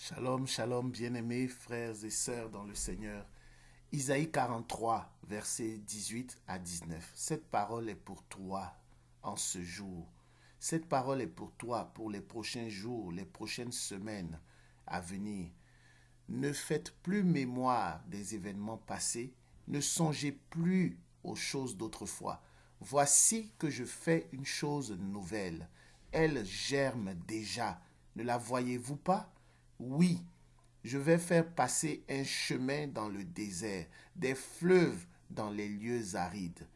Shalom, shalom, bien-aimés frères et sœurs dans le Seigneur. Isaïe 43, versets 18 à 19. Cette parole est pour toi en ce jour. Cette parole est pour toi pour les prochains jours, les prochaines semaines à venir. Ne faites plus mémoire des événements passés. Ne songez plus aux choses d'autrefois. Voici que je fais une chose nouvelle. Elle germe déjà. Ne la voyez-vous pas? Oui, je vais faire passer un chemin dans le désert, des fleuves dans les lieux arides.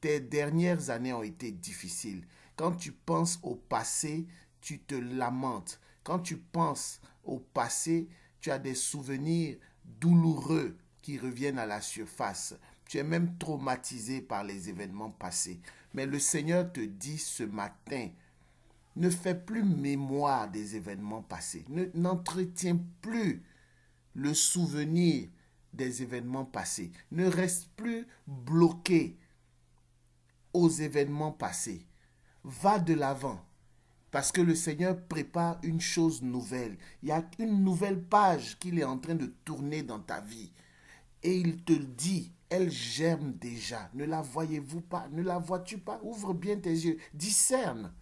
Tes dernières années ont été difficiles. Quand tu penses au passé, tu te lamentes. Quand tu penses au passé, tu as des souvenirs douloureux qui reviennent à la surface. Tu es même traumatisé par les événements passés. Mais le Seigneur te dit ce matin, ne fais plus mémoire des événements passés. N'entretiens plus le souvenir des événements passés. Ne reste plus bloqué aux événements passés. Va de l'avant. Parce que le Seigneur prépare une chose nouvelle. Il y a une nouvelle page qu'il est en train de tourner dans ta vie. Et il te dit, elle germe déjà. Ne la voyez-vous pas? Ne la vois-tu pas? Ouvre bien tes yeux. Discerne.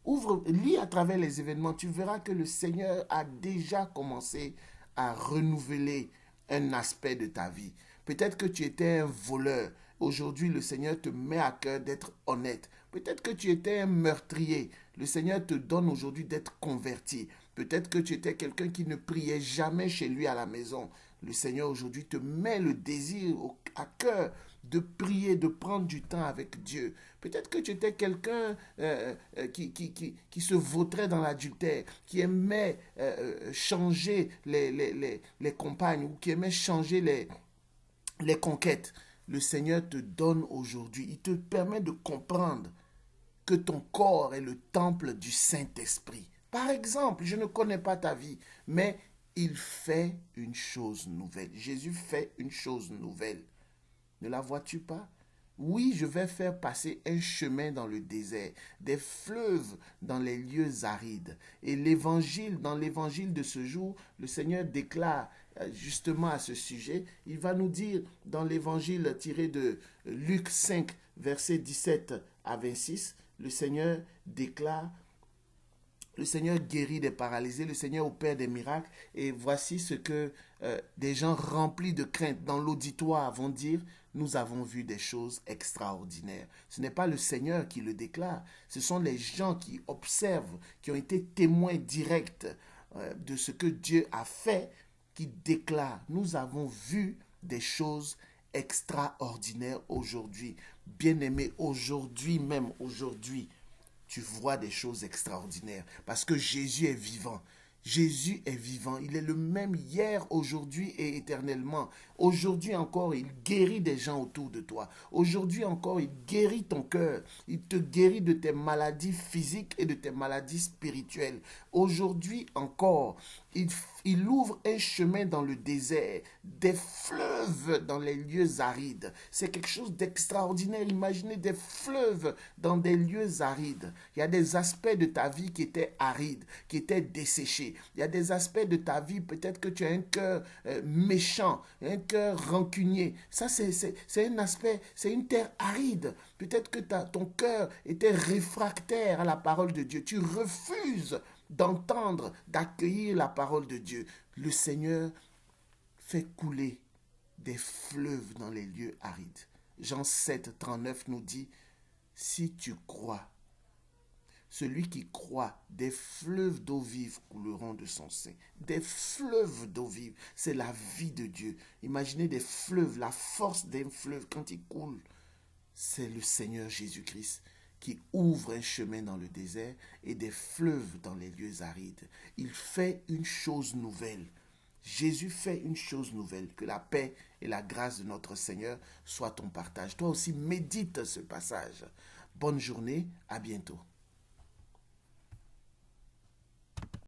Ouvre, lis à travers les événements, tu verras que le Seigneur a déjà commencé à renouveler un aspect de ta vie. Peut-être que tu étais un voleur. Aujourd'hui, le Seigneur te met à cœur d'être honnête. Peut-être que tu étais un meurtrier. Le Seigneur te donne aujourd'hui d'être converti. Peut-être que tu étais quelqu'un qui ne priait jamais chez lui à la maison. Le Seigneur aujourd'hui te met le désir à cœur de prier, de prendre du temps avec Dieu. Peut-être que tu étais quelqu'un qui se vautrait dans l'adultère, qui aimait changer les compagnes ou qui aimait changer les conquêtes. Le Seigneur te donne aujourd'hui, il te permet de comprendre que ton corps est le temple du Saint-Esprit. Par exemple, je ne connais pas ta vie, mais il fait une chose nouvelle. Jésus fait une chose nouvelle. Ne la vois-tu pas? Oui, je vais faire passer un chemin dans le désert, des fleuves dans les lieux arides. Et dans l'évangile de ce jour, le Seigneur déclare justement à ce sujet, il va nous dire dans l'évangile tiré de Luc 5, versets 17 à 26, le Seigneur déclare, le Seigneur guérit des paralysés, le Seigneur opère des miracles. Et voici ce que des gens remplis de crainte dans l'auditoire vont dire. Nous avons vu des choses extraordinaires. Ce n'est pas le Seigneur qui le déclare. Ce sont les gens qui observent, qui ont été témoins directs de ce que Dieu a fait, qui déclarent. Nous avons vu des choses extraordinaires aujourd'hui. Bien-aimés, aujourd'hui même, aujourd'hui, tu vois des choses extraordinaires parce que Jésus est vivant. Jésus est vivant. Il est le même hier, aujourd'hui et éternellement. Aujourd'hui encore, il guérit des gens autour de toi. Aujourd'hui encore, il guérit ton cœur. Il te guérit de tes maladies physiques et de tes maladies spirituelles. Aujourd'hui encore, il ouvre un chemin dans le désert, des fleuves dans les lieux arides. C'est quelque chose d'extraordinaire. Imaginez des fleuves dans des lieux arides. Il y a des aspects de ta vie qui étaient arides, qui étaient desséchés. Il y a des aspects de ta vie, peut-être que tu as un cœur méchant, un cœur rancunier. Ça, c'est un aspect, c'est une terre aride. Peut-être que ton cœur était réfractaire à la parole de Dieu. Tu refuses d'entendre, d'accueillir la parole de Dieu. Le Seigneur fait couler des fleuves dans les lieux arides. Jean 7, 39 nous dit, si tu crois, celui qui croit, des fleuves d'eau vive couleront de son sein. Des fleuves d'eau vive, c'est la vie de Dieu. Imaginez des fleuves, la force d'un fleuve quand il coule. C'est le Seigneur Jésus-Christ qui ouvre un chemin dans le désert et des fleuves dans les lieux arides. Il fait une chose nouvelle. Jésus fait une chose nouvelle. Que la paix et la grâce de notre Seigneur soient ton partage. Toi aussi, médite ce passage. Bonne journée, à bientôt.